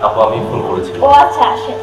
আপু আমি ফোন করেছিলাম। ও আচ্ছা, আসে।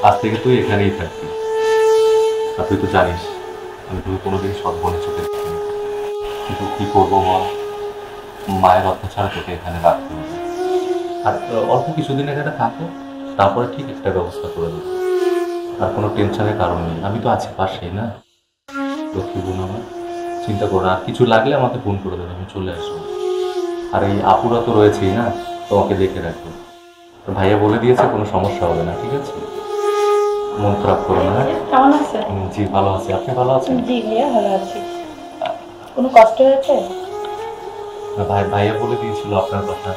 আজ থেকে তুই এখানেই থাকবি। আর তুই তো জানিস আমি তুই কোনোদিন সৎ বোনের চোখে দেখিনি, কিন্তু কি করবো বল, মায়ের অত্যাচারে তোকে এখানে রাখতে হবে। আর অল্প কিছুদিন এখানে থাকো, তারপরে ঠিক একটা ব্যবস্থা করে দেবো। আর কোনো টেনশনের কারণ নেই, আমি তো আছি পাশেই না। লক্ষ্মী বোন আমার, চিন্তা করো না। আর কিছু লাগলে আমাকে ফোন করে দেবে, আমি চলে আসবো। আর এই আপুরা তো রয়েছেই না, তোমাকে দেখে রাখবে। তো ভাইয়া বলে দিয়েছে কোনো সমস্যা হবে না, ঠিক আছে? মন খারাপ করো না। কেমন আছেন? জি ভালো আছি, আপনি ভালো আছেন? জি ভাইয়া, ভালো আছি। কোনো কষ্ট হয়েছে? ভাইয়া বলে দিয়েছিল আপনার কথা।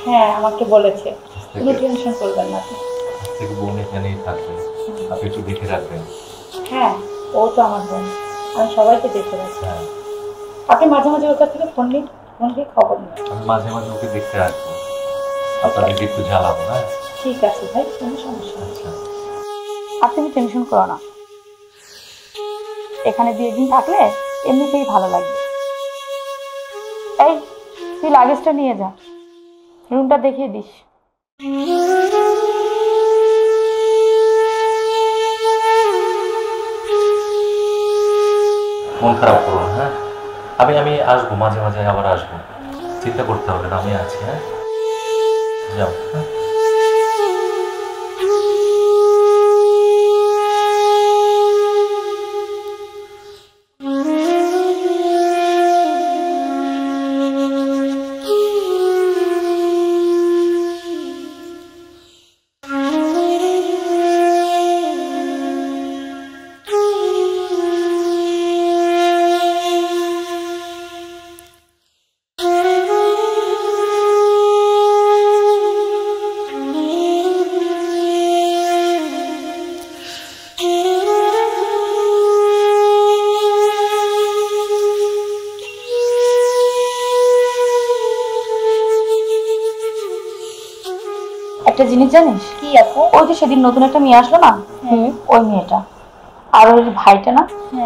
হ্যাঁ, আমাকে বলেছে। কোনো টেনশন করবেন না। আজ থেকে বোন এখানেই থাকবে, আপনি একটু দেখে রাখবেন। হ্যাঁ, ও তো আমার বোন, আমি সবাইকে দেখতে রাখি। হ্যাঁ, আপনি মাঝে মাঝে ওর কাছ থেকে ফোন দিয়ে খবর নিন। আমি মাঝে মাঝে ওকে দেখতে আসবো, আপনাদেরকে একটু জ্বালাবো। হ্যাঁ ঠিক আছে ভাই, কোনো সমস্যা নেই। আচ্ছা। আপনি টেনশন করো না, এখানে 2 দিন থাকলে এমনিতেই ভালো লাগবে। এই, তুই লাগেজটা নিয়ে যা, রুমটা দেখিয়ে দিস। মন খারাপ করো না। হ্যাঁ, আমি আসবো, মাঝে মাঝে আবার আসবো, চিন্তা করতে হবে না, আমি আছি। হ্যাঁ, যাও। হ্যাঁ, একটা জিনিস জানিস কি আপু? ওই যে সেদিন নতুন একটা মেয়ে আসলো না, ওই মেয়েটা আর ওই ভাইটা না,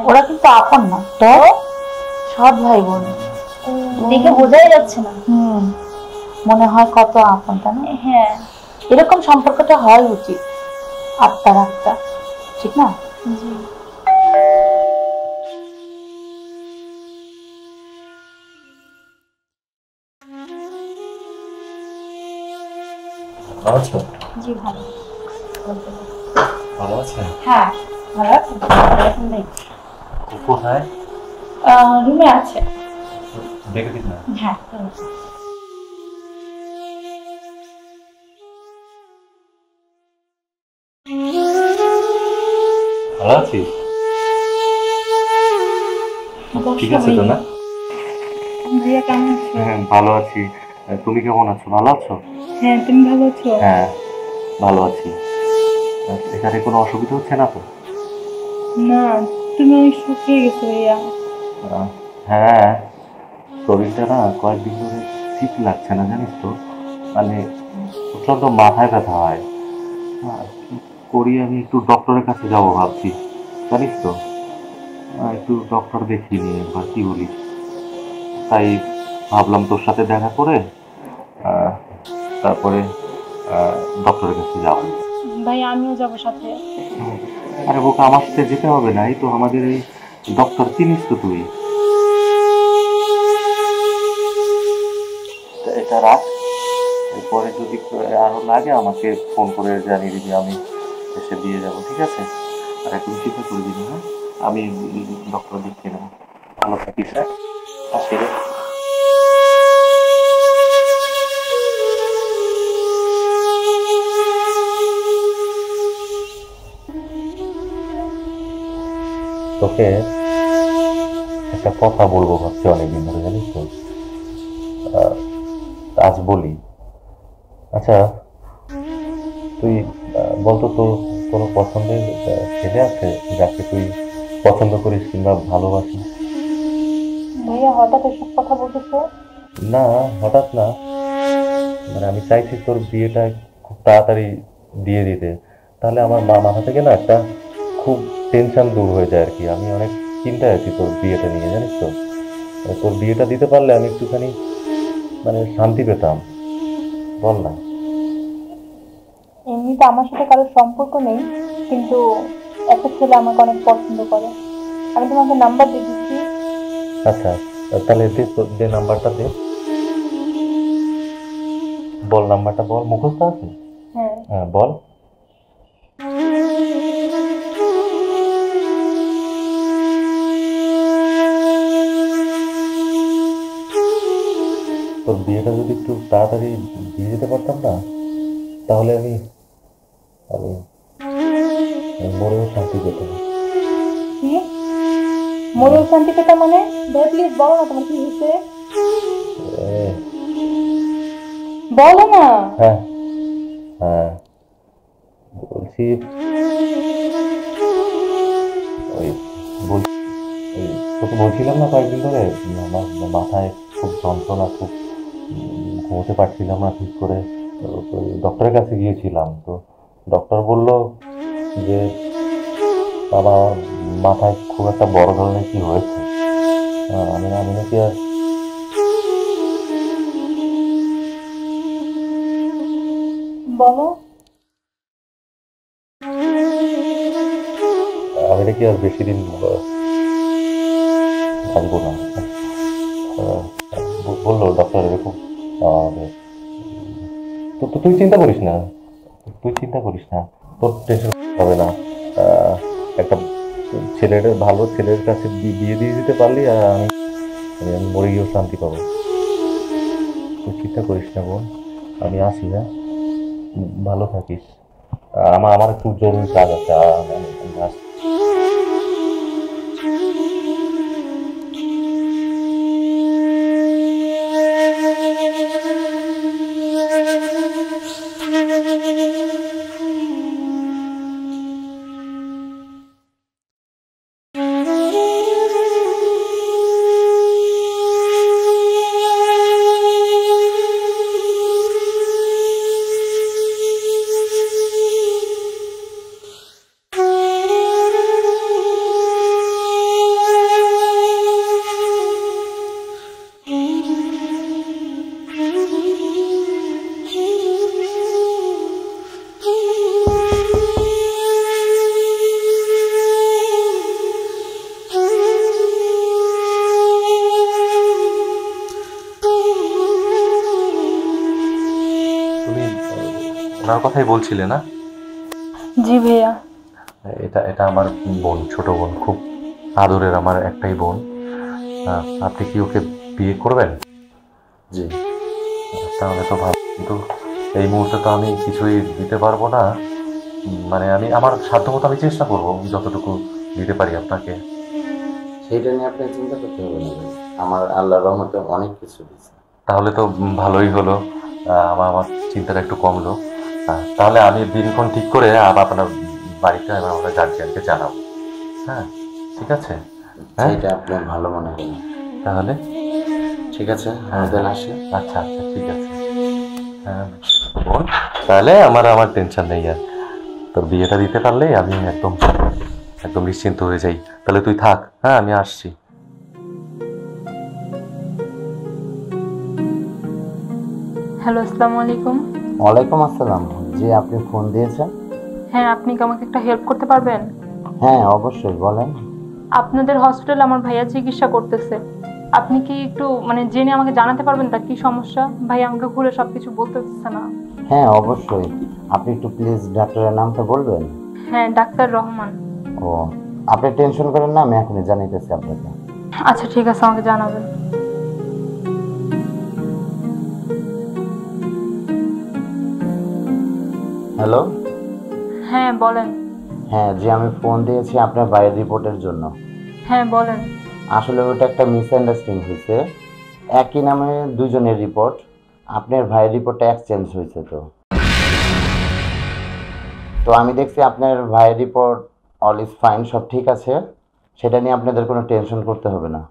ওরা কিন্তু আপন না, তো সৎ ভাই বোন। দেখে বোঝাই যাচ্ছে না। মনে হয় কত আপন, তাই না? হ্যাঁ, এরকম সম্পর্কটা হয় উচিত, আত্মার আত্মা, ঠিক না? জি। ভালো আছো? জি ভালো। ভালো আছেন? হ্যাঁ, ভালো আছেন? এখন নেই, কোথায়? রুমে আছে। দেখে দিন না। হ্যাঁ, ভালো আছিস? ঠিক আছে তো না? ভাইয়া কেমন আছো? হ্যাঁ ভালো আছি, তুমি কেমন আছো? ভালো আছো? হ্যাঁ, তুমি ভালো আছো? হ্যাঁ ভালো আছি। এখানে কোনো অসুবিধা হচ্ছে না তো? না, তুমি অনেক শুকিয়ে গেছো ভাইয়া। হ্যাঁ, শরীরটা না কয়েকদিন ধরে ঠিক লাগছে না, জানিস তো। মানে প্রচন্ড মাথায় ব্যথা হয়। কি করি, আমি একটু ডক্টরের কাছে যাবো ভাবছি, জানিস তো। একটু ডক্টর দেখিয়ে নিই একবার, কি বলিস? তাই ভাবলাম তোর সাথে দেখা করে আহ, তারপরে ডক্টরের কাছে যাবো। ভাই আমিও যাবো সাথে। আরে বোকা, আমার সাথে যেতে হবে না, এই তো আমাদের এই ডক্টর, চিনিস তো তুই। এটা রাখ, এরপরে যদি আরো লাগে আমাকে ফোন করে জানিয়ে দিবি, আমি এসে দিয়ে যাবো, ঠিক আছে? আর এখন চিন্তা করে দিবি। হ্যাঁ, আমি ডক্টর দেখিয়ে নেবো। ভালো থাকিস। হ্যাঁ, আসি রে। তোকে একটা কথা বলবো ভাবছি অনেকদিন ধরে, জানিস তো। আজ বলি। আচ্ছা, তুই বলতো, তোর কোনো পছন্দের ছেলে আছে যাকে তুই পছন্দ করিস কিংবা ভালোবাসিস? ভাইয়া হঠাৎ এসব কথা বলতেছো? না, হঠাৎ না, মানে আমি চাইছি তোর বিয়েটা খুব তাড়াতাড়ি দিয়ে দিতে, তাহলে আমার মাথা থেকে না একটা খুব টেনশন দূর হয়ে যায় আর কি। আমি অনেক চিন্তায় আছি তোর বিয়েটা নিয়ে, জানিস তো। তোর বিয়েটা দিতে পারলে আমি একটুখানি মানে শান্তি পেতাম। বল না। এমনিতে আমার সাথে কারোর সম্পর্ক নেই, কিন্তু একটা ছেলে আমাকে অনেক পছন্দ করে। আমি তোমাকে নাম্বার দিয়ে দিচ্ছি। আচ্ছা, তাহলে দে তো, দে নাম্বারটা দে। বল নাম্বারটা বল, মুখস্থ আছে? হ্যাঁ। হ্যাঁ বল। তোর বিয়েটা যদি একটু তাড়াতাড়ি দিয়ে দিতে পারতাম না, তাহলে আমি আমি আমি মরেও শান্তি পেতাম। কি? মরেও শান্তি পেতাম মানে? ভাই প্লিজ বলো না তোমার কি হয়েছে। এ, বলো না। হ্যাঁ হ্যাঁ বলছি, ওই বল, ওই তোকে বলছিলাম না কয়েকদিন ধরে আমার মাথায় খুব যন্ত্রণা, খুব ঘুমোতে পারছিলাম না ঠিক করে। ডক্টরের কাছে গিয়েছিলাম, তো ডক্টর বলল যে বাবা আমার মাথায় খুব একটা বড় ধরনের কি হয়েছে। আমি আমি নাকি আর বলো। আমি নাকি আর বেশি দিন বাঁচবো না। আহ, বললো ডক্টর এরকম। আর তো তো তুই চিন্তা করিস না, তুই চিন্তা করিস না, তোর টেনশন হবে না। আহ, একটা ছেলের, ভালো ছেলের কাছে বিয়ে দিয়ে দিতে পারলি, আর আমি আমি মরে গিয়েও শান্তি পাবো। তুই চিন্তা করিস না বোন, আমি আসি। হ্যাঁ, ভালো থাকিস। আমার আমার একটু জরুরি কাজ আছে, আমি আসি। তুমি ওনার কথাই বলছিলে না? জি ভাইয়া। এটা এটা আমার বোন, ছোট বোন, খুব আদরের আমার একটাই বোন। আপনি কি ওকে বিয়ে করবেন? জি। তাহলে তো ভালো, কিন্তু এই মুহূর্তে তো আমি কিছুই দিতে পারবো না। মানে আমি আমার সাধ্যমতো আমি চেষ্টা করবো যতটুকু দিতে পারি আপনাকে। সেইটা নিয়ে আপনি চিন্তা করতে হবে না ভাই, আমার আল্লাহর রহমতে অনেক কিছু দিচ্ছে। তাহলে তো ভালোই হলো। আমার আমার চিন্তাটা একটু কমলো। তাহলে আমি দিনক্ষণ ঠিক করে আপনার বাড়িতে আমরা গার্জিয়ানকে জানাবো। হ্যাঁ, ঠিক আছে। হ্যাঁ, সেইটা আপনি ভালো মনে করেন। তাহলে ঠিক আছে, আমাদের আসি। আচ্ছা আচ্ছা ঠিক আছে। হ্যাঁ বোন, তাহলে আমার আমার টেনশন নেই আর। তোর বিয়েটা দিতে পারলেই আমি একদম একদম নিশ্চিন্ত হয়ে যাই। তাহলে তুই থাক, হ্যাঁ আমি আসছি। হ্যালো, আসসালামু আলাইকুম। ওয়ালাইকুম আসসালাম। জি, আপনি ফোন দিয়েছেন? হ্যাঁ, আপনি কি আমাকে একটা হেল্প করতে পারবেন? হ্যাঁ অবশ্যই, বলেন। আপনাদের হসপিটালে আমার ভাইয়া চিকিৎসা করতেছে। আপনি কি একটু মানে জেনে আমাকে জানাতে পারবেন তার কি সমস্যা? ভাই আমাকে ঘুরে সবকিছু বলতে দিচ্ছে না। হ্যাঁ অবশ্যই, আপনি একটু প্লিজ ডাক্তারের নামটা বলবেন? হ্যাঁ, ডাক্তার রহমান। ও, আপনি টেনশন করেন না, আমি এখনই জানাইতেছি আপনাকে। আচ্ছা ঠিক আছে, আমাকে জানাবেন। হ্যালো। হ্যাঁ বলেন। হ্যাঁ জি, আমি ফোন দিয়েছি আপনার ভাইয়ের রিপোর্টের জন্য। হ্যাঁ বলেন। আসলে ওটা একটা মিসআন্ডারস্ট্যান্ডিং হয়েছে, একই নামে দুজনের রিপোর্ট, আপনার ভাইয়ের রিপোর্টটা এক্সচেঞ্জ হয়েছে। তো তো আমি দেখছি আপনার ভাইয়ের রিপোর্ট অল ইজ ফাইন, সব ঠিক আছে, সেটা নিয়ে আপনাদের কোনো টেনশন করতে হবে না।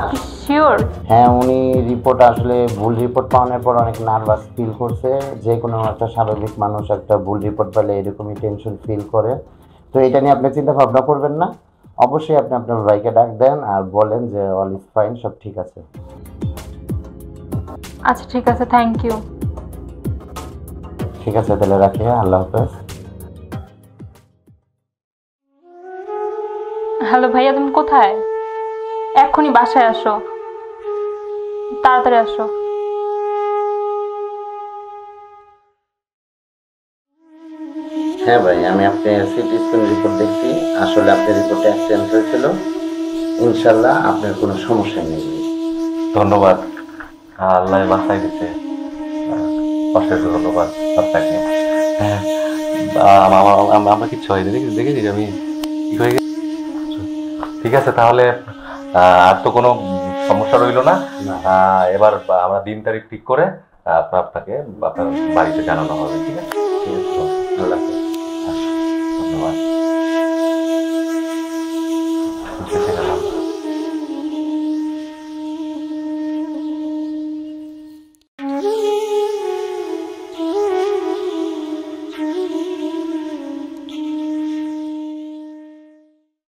আপনি শিওর? হ্যাঁ, উনি রিপোর্ট আসলে ভুল রিপোর্ট পাওয়ার পর অনেক নার্ভাস ফিল করছে। যে কোনো একটা স্বাভাবিক মানুষ একটা ভুল রিপোর্ট পেলে এরকমই টেনশন ফিল করে। তো এটা নিয়ে আপনি চিন্তা ভাবনা করবেন না। অবশ্যই আপনি আপনার ভাইকে ডাক দেন আর বলেন যে অল ইজ ফাইন, সব ঠিক আছে। আচ্ছা ঠিক আছে, থ্যাংক ইউ। ঠিক আছে, তাহলে রাখি। আল্লাহ হাফেজ। হ্যালো ভাইয়া, তুমি কোথায়? এক্ষুনি বাসায় আসো, তাড়াতাড়ি আসো। হ্যাঁ ভাই, আমি আপনার সিটি স্ক্যান রিপোর্ট দেখছি। আসলে আপনার রিপোর্টে অ্যাক্সিডেন্ট হয়েছিল। ইনশাল্লাহ আপনার কোনো সমস্যা নেই। ধন্যবাদ, আল্লাহ বাঁচাই দিতে, অশেষ ধন্যবাদ আপনাকে। হ্যাঁ, আমরা কিচ্ছু হয়নি, দেখেছি আমি কি হয়ে গেছি। ঠিক আছে, তাহলে আর তো কোনো সমস্যা রইলো না। এবার আমরা দিন তারিখ ঠিক করে আপনাকে আপনার বাড়িতে জানানো হবে। ঠিক আছে, আল্লাহ হাফেজ।